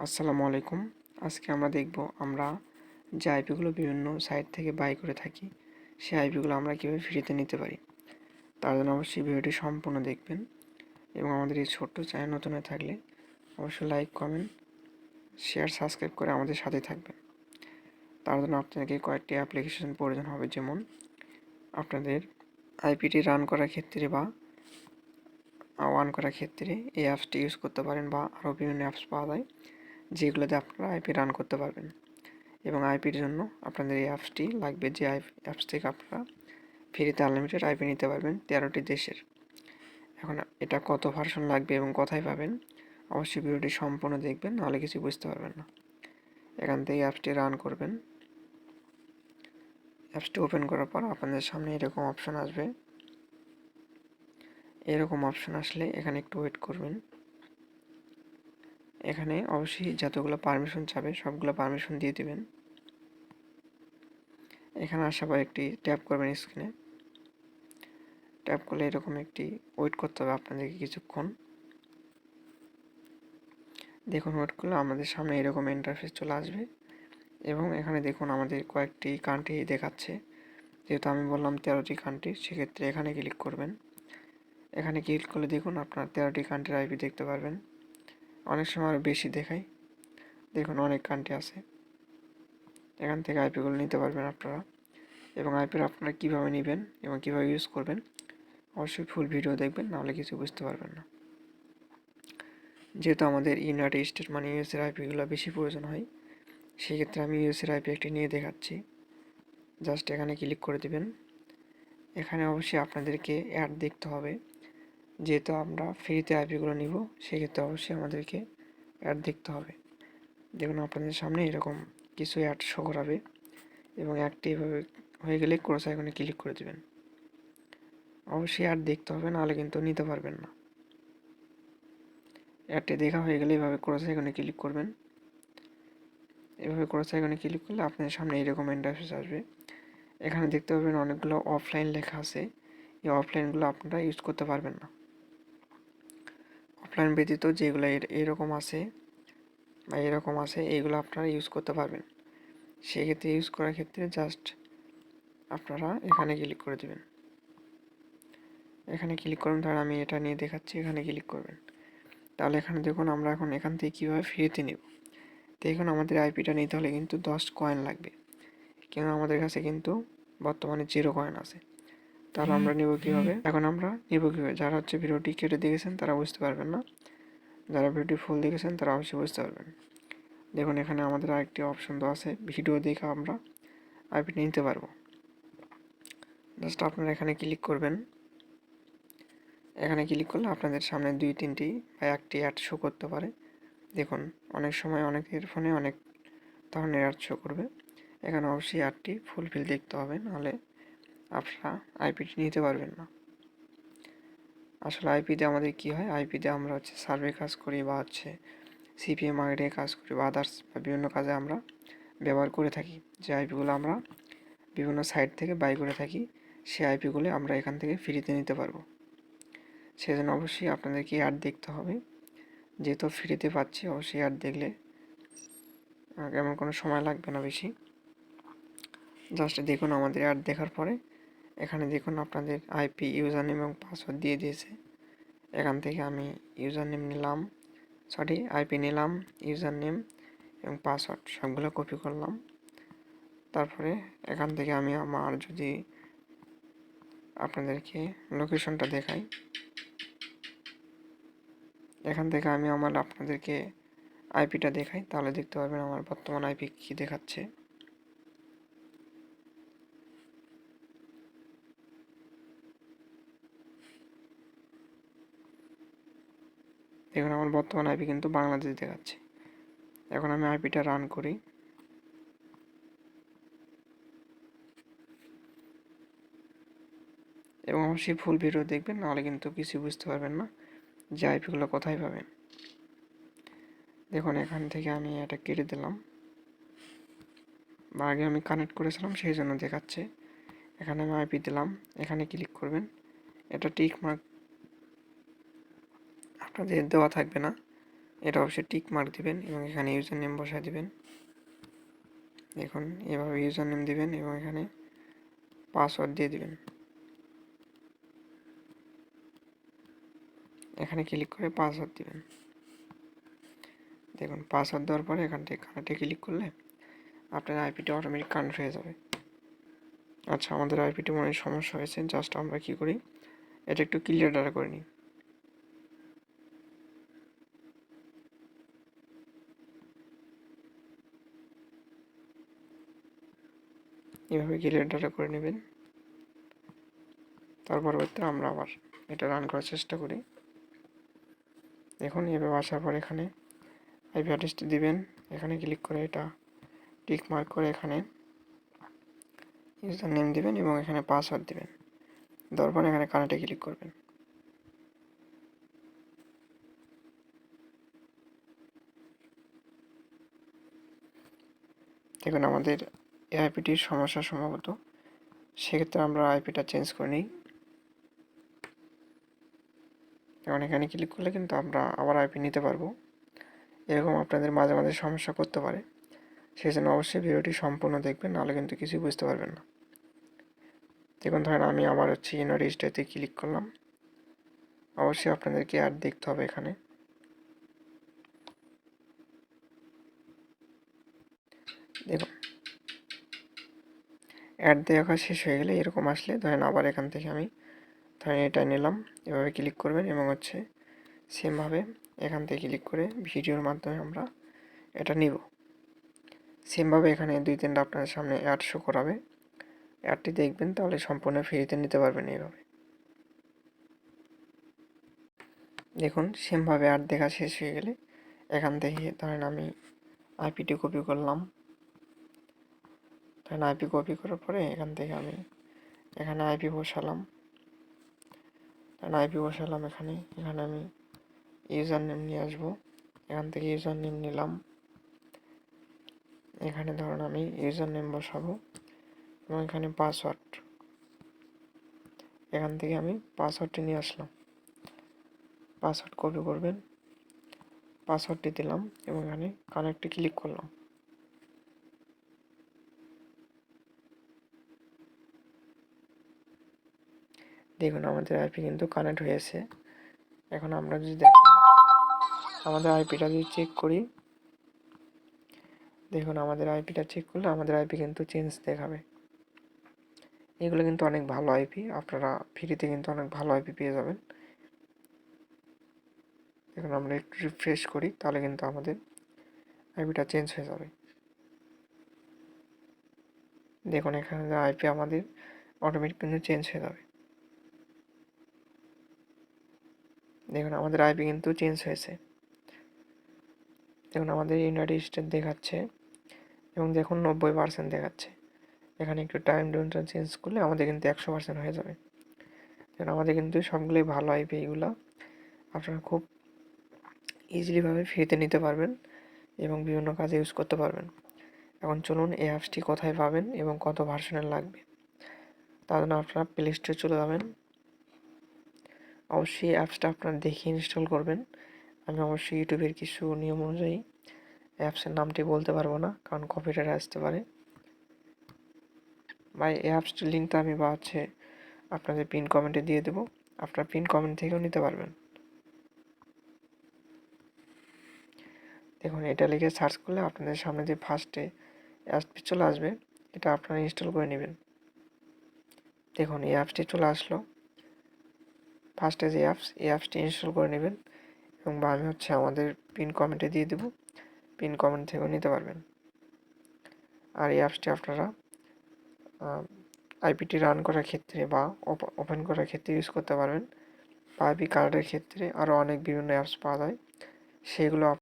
আসসালামু আলাইকুম। আজকে আমরা দেখব আমরা যে আইপিগুলো বিভিন্ন সাইট থেকে বাই করে থাকি সেই আইপিগুলো আমরা কীভাবে ফ্রিতে নিতে পারি। তার জন্য অবশ্যই ভিডিওটি সম্পূর্ণ দেখবেন এবং আমাদের এই ছোট্ট চ্যানেল নতুন হয়ে থাকলে অবশ্যই লাইক, কমেন্ট, শেয়ার, সাবস্ক্রাইব করে আমাদের সাথে থাকবেন। তার জন্য আপনাকে কয়েকটি অ্যাপ্লিকেশন প্রয়োজন হবে, যেমন আপনাদের আইপিটি রান করার ক্ষেত্রে বা অন করার ক্ষেত্রে এই অ্যাপসটি ইউজ করতে পারেন, বা আরও বিভিন্ন অ্যাপস পাওয়া যায় যেগুলোতে আপনারা আইপি রান করতে পারবেন। এবং আইপির জন্য আপনাদের এই অ্যাপসটি লাগবে, যে অ্যাপস থেকে আপনারা ফ্রিতে আনলিমিটেড আইপি নিতে পারবেন 13টি দেশের। এখন এটা কত ভার্সন লাগবে এবং কোথায় পাবেন অবশ্যই ভিডিওটি সম্পূর্ণ দেখবেন, নাহলে কিছু বুঝতে পারবেন না। এখান থেকে অ্যাপসটি রান করবেন। অ্যাপসটি ওপেন করার পর আপনাদের সামনে এরকম অপশন আসবে। এরকম অপশন আসলে এখানে একটু ওয়েট করবেন। এখানে অবশ্যই যতগুলো পারমিশন চাবে সবগুলো পারমিশন দিয়ে দিবেন। এখানে আসার পর একটি ট্যাপ করবেন স্ক্রিনে। ট্যাপ করলে এরকম একটি ওয়েট করতে হবে আপনাদেরকে কিছুক্ষণ। দেখুন, ওয়েট করলে আমাদের সামনে এরকম ইন্টারফেস চলে আসবে এবং এখানে দেখুন আমাদের কয়েকটি কান্ট্রি দেখাচ্ছে। যেহেতু আমি বললাম 13টি কান্ট্রি, সেক্ষেত্রে এখানে ক্লিক করবেন। এখানে ক্লিক করলে দেখুন আপনার 13টি কান্ট্রির আইপি দেখতে পারবেন। অনেক সময় আরও বেশি দেখায়। দেখুন অনেক কান্ট্রি আছে। এখান থেকে আইপিগুলো নিতে পারবেন আপনারা। এবং আইপির আপনারা কীভাবে নেবেন এবং কীভাবে ইউজ করবেন অবশ্যই ফুল ভিডিও দেখবেন, নাহলে কিছু বুঝতে পারবেন না। যেহেতু আমাদের ইউনাইটেড স্টেট মানে ইউএসের আইপিগুলো বেশি প্রয়োজন হয়, সেক্ষেত্রে আমি ইউএসের আইপি একটি নিয়ে দেখাচ্ছি। জাস্ট এখানে ক্লিক করে দেবেন। এখানে অবশ্যই আপনাদেরকে অ্যাড দেখতে হবে। যেহেতু আমরা ফ্রিতে আইপিগুলো নিব, সেক্ষেত্রে অবশ্যই আমাদেরকে অ্যাড দেখতে হবে। দেখুন আপনাদের সামনে এরকম কিছু অ্যাড শো করাবে এবং অ্যাডটি এভাবে হয়ে গেলে ক্রস আইকনে ক্লিক করে দেবেন। অবশ্যই অ্যাড দেখতে হবে, নাহলে কিন্তু নিতে পারবেন না। অ্যাডটি দেখা হয়ে গেলে এভাবে ক্রস আইকনে ক্লিক করবেন। এভাবে ক্রস আইকনে ক্লিক করলে আপনাদের সামনে এরকম ইন্টারফেস আসবে। এখানে দেখতে পাবেন অনেকগুলো অফলাইন লেখা আছে। এই অফলাইনগুলো আপনারা ইউজ করতে পারবেন না। অফলাইন ব্যতীত যেগুলো এরকম আছে বা এরকম আছে, এইগুলো আপনারা ইউজ করতে পারবেন। সেক্ষেত্রে ইউজ করার ক্ষেত্রে জাস্ট আপনারা এখানে ক্লিক করে দেবেন। এখানে ক্লিক করুন, ধর আমি এটা নিয়ে দেখাচ্ছি, এখানে ক্লিক করবেন। তাহলে এখানে দেখুন আমরা এখন এখান থেকে কীভাবে ফ্রিতে নেব। তো এখন আমাদের আইপিটা নিতে হলে কিন্তু 10 কয়েন লাগবে, কিন্তু আমাদের কাছে কিন্তু বর্তমানে 0 কয়েন আছে। তাহলে আমরা নেব কীভাবে? এখন আমরা নেব কীভাবে? যারা ভিডিওটি কেটে দেখেছেন তারা বুঝতে পারবেন না, যারা ভিডিওটি ফুল দেখেছেন তারা অবশ্যই বুঝতে পারবেন। দেখুন এখানে আমাদের আরেকটি অপশন তো আছে, ভিডিও দেখে আমরা আইপিটা নিতে পারবো। জাস্ট আপনারা এখানে ক্লিক করবেন। এখানে ক্লিক করলে আপনাদের সামনে 2-3টি বা একটি অ্যাড শো করতে পারে। দেখুন অনেক সময় অনেকের ফোনে অনেক ধরনের অ্যাড শো করবে। এখানে অবশ্যই অ্যাডটি ফুলফিল দেখতে হবে, নাহলে আপনারা আইপিটি নিতে পারবেন না। আসলে আইপিতে আমাদের কী হয়, আইপিতে আমরা সার্ভে কাজ করি বা সিপিএম মার্কেটে কাজ করি বা আদার্স বা বিভিন্ন কাজে আমরা ব্যবহার করে থাকি। যে আইপিগুলো আমরা বিভিন্ন সাইট থেকে বাই করে থাকি, সেই আইপিগুলো আমরা এখান থেকে ফ্রিতে নিতে পারবো। সেজন্য অবশ্যই আপনাদেরকে অ্যাড দেখতে হবে। যেহেতু ফ্রিতে পাচ্ছি, অবশ্যই অ্যাড দেখলে এমন কোনো সময় লাগবে না বেশি। জাস্ট দেখুন আমাদের অ্যাড দেখার পরে এখানে দেখুন আপনাদের আইপি, ইউজার নেম এবং পাসওয়ার্ড দিয়ে দিয়েছে। এখান থেকে আমি ইউজার নেম নিলাম, আইপি নিলাম, ইউজার নেম এবং পাসওয়ার্ড সবগুলো কপি করলাম। তারপরে এখান থেকে আমি আমার যদি আপনাদেরকে লোকেশনটা দেখাই, এখান থেকে আমি আপনাদেরকে আইপিটা দেখাই, তাহলে দেখতে পারবেন আমার বর্তমান আইপি কী দেখাচ্ছে। দেখুন আমার বর্তমান আইপি কিন্তু বাংলাদেশ দেখাচ্ছে। এখন আমি আইপিটা রান করি। এবং অবশ্যই ফুল ভিডিও দেখবেন, নাহলে কিন্তু কিছু বুঝতে পারবেন না যে আইপিগুলো কোথায় পাবেন। দেখুন এখান থেকে আমি এটা কেটে দিলাম, বা আগে আমি কানেক্ট করেছিলাম সেই জন্য দেখাচ্ছে। এখানে আমি আইপি দিলাম, এখানে ক্লিক করবেন। এটা টিক মার্ক আপনাদের দেওয়া থাকবে না, এটা অবশ্যই টিক মার্ক দিবেন এবং এখানে ইউজার নেম বসায় দিবেন। দেখুন এভাবে ইউজার নেম দিবেন এবং এখানে পাসওয়ার্ড দিয়ে দিবেন। এখানে ক্লিক করে পাসওয়ার্ড দিবেন। দেখুন পাসওয়ার্ড দেওয়ার পরে এখান থেকে কানেক্টে ক্লিক করলে আপনার আইপিটা অটোমেটিক কানেক্ট হয়ে যাবে। আচ্ছা, আমাদের আইপিটা মনে হয় সমস্যা হয়েছে, জাস্ট আমরা কি করি, এটা একটু ক্লিয়ার ডাটা করে নিই। এভাবে ক্লিয়ার ডাটা করে নেবেন। তার পরবর্তীতে আমরা আবার এটা রান করার চেষ্টা করি। দেখুন এভাবে আসার পর এখানে আইপি অ্যাড্রেসটি দিবেন। এখানে ক্লিক করে এটা টিক মার্ক করে এখানে ইউজার নেম দিবেন এবং এখানে পাসওয়ার্ড দিবেন। দেওয়ার পর এখানে কানেক্টে ক্লিক করবেন। দেখুন আমাদের এই আইপিটির সমস্যা সম্ভবত, সেক্ষেত্রে আমরা আইপিটা চেঞ্জ করে নিই। এবং এখানে ক্লিক করলে কিন্তু আমরা আবার আইপি নিতে পারবো। এরকম আপনাদের মাঝে মাঝে সমস্যা করতে পারে, সেই জন্য অবশ্যই ভিডিওটি সম্পূর্ণ দেখবেন, নাহলে কিন্তু কিছুই বুঝতে পারবেন না। দেখুন ধরেন আমি আবার ইউনো রেজিস্টারতে ক্লিক করলাম। অবশ্যই আপনাদেরকে অ্যাড দেখতে হবে এখানে। দেখুন অ্যাড দেখা শেষ হয়ে গেলে এরকম আসলে ধরেন আবার এখান থেকে আমি ধরেন এটা নিলাম, এভাবে ক্লিক করবেন এবং সেমভাবে এখান থেকে ক্লিক করে ভিডিওর মাধ্যমে আমরা এটা নিব। সেমভাবে এখানে 2-3টা আপনাদের সামনে অ্যাড শো করাবে, অ্যাডটি দেখবেন, তাহলে সম্পূর্ণ ফ্রিতে নিতে পারবেন এইভাবে। দেখুন সেমভাবে অ্যাড দেখা শেষ হয়ে গেলে এখান থেকে ধরেন আমি আইপিটি কপি করলাম। ধরেন আইপি কপি করার পরে এখান থেকে আমি এখানে আইপি বসালাম। এখানে আমি ইউজার নেম নিয়ে আসবো। এখান থেকে ইউজার নেম নিলাম। এখানে ধরুন আমি ইউজার নেম বসাবো এবং এখানে পাসওয়ার্ড, এখান থেকে আমি পাসওয়ার্ডটি নিয়ে আসলাম। পাসওয়ার্ড কপি করবেন, পাসওয়ার্ডটি দিলাম এবং এখানে কানেক্টে ক্লিক করলাম। দেখুন আমাদের আইপি কিন্তু কানেক্ট হয়েছে। এখন আমরা যদি দেখেন আমাদের আইপিটা যদি চেক করি, দেখুন আমাদের আইপিটা চেক করলে আমাদের আইপি কিন্তু চেঞ্জ দেখাবে। এগুলো কিন্তু অনেক ভালো আইপি, আপনারা ফ্রিতে কিন্তু অনেক ভালো আইপি পেয়ে যাবেন। দেখুন আমরা একটু রিফ্রেশ করি, তাহলে কিন্তু আমাদের আইপিটা চেঞ্জ হয়ে যাবে। দেখুন এখানে আইপি আমাদের অটোমেটিক কিন্তু চেঞ্জ হয়ে যাবে। দেখুন আমাদের আইপি কিন্তু চেঞ্জ হয়েছে। দেখুন আমাদের ইউনাইটেড স্টেট দেখাচ্ছে এবং দেখুন 90% দেখাচ্ছে। এখানে একটু টাইম জোনটা চেঞ্জ করলে আমাদের কিন্তু 100% হয়ে যাবে। দেখুন আমাদের কিন্তু সবগুলোই ভালো আইপি, এগুলো আপনারা খুব ইজিলিভাবে ফ্রিতে নিতে পারবেন এবং বিভিন্ন কাজে ইউজ করতে পারবেন। এখন চলুন এই অ্যাপসটি কোথায় পাবেন এবং কত ভার্সনের লাগবে। তার জন্য আপনারা প্লে স্টোরে চলে যাবেন। অবশ্যই অ্যাপসটা আপনারা দেখে ইনস্টল করবেন। আমি অবশ্যই ইউটিউবের কিছু নিয়ম অনুযায়ী অ্যাপসের নামটি বলতে পারবো না, কারণ কপিরাইট আসতে পারে। বা এই অ্যাপসটির লিঙ্কটা আমি আপনাদের পিন কমেন্টে দিয়ে দেবো, আপনারা পিন কমেন্ট থেকেও নিতে পারবেন। দেখুন এটা লিখে সার্চ করলে আপনাদের সামনে যে ফার্স্টে অ্যাপসটি চলে আসবে, এটা আপনারা ইনস্টল করে নেবেন। দেখুন এই অ্যাপসটি চলে আসলো। ফার্স্টে যে এই অ্যাপসটি ইনস্টল করে নেবেন এবং বা আমি আমাদের পিন কমেন্টে দিয়ে দেবো, পিন কমেন্ট থেকেও নিতে পারবেন। আর এই অ্যাপসটি আপনারা আইপিটি রান করার ক্ষেত্রে বা ওপেন করার ক্ষেত্রে ইউজ করতে পারবেন। বা আইপি কার্ডের ক্ষেত্রে আরও অনেক বিভিন্ন অ্যাপস পাওয়া যায়, সেগুলো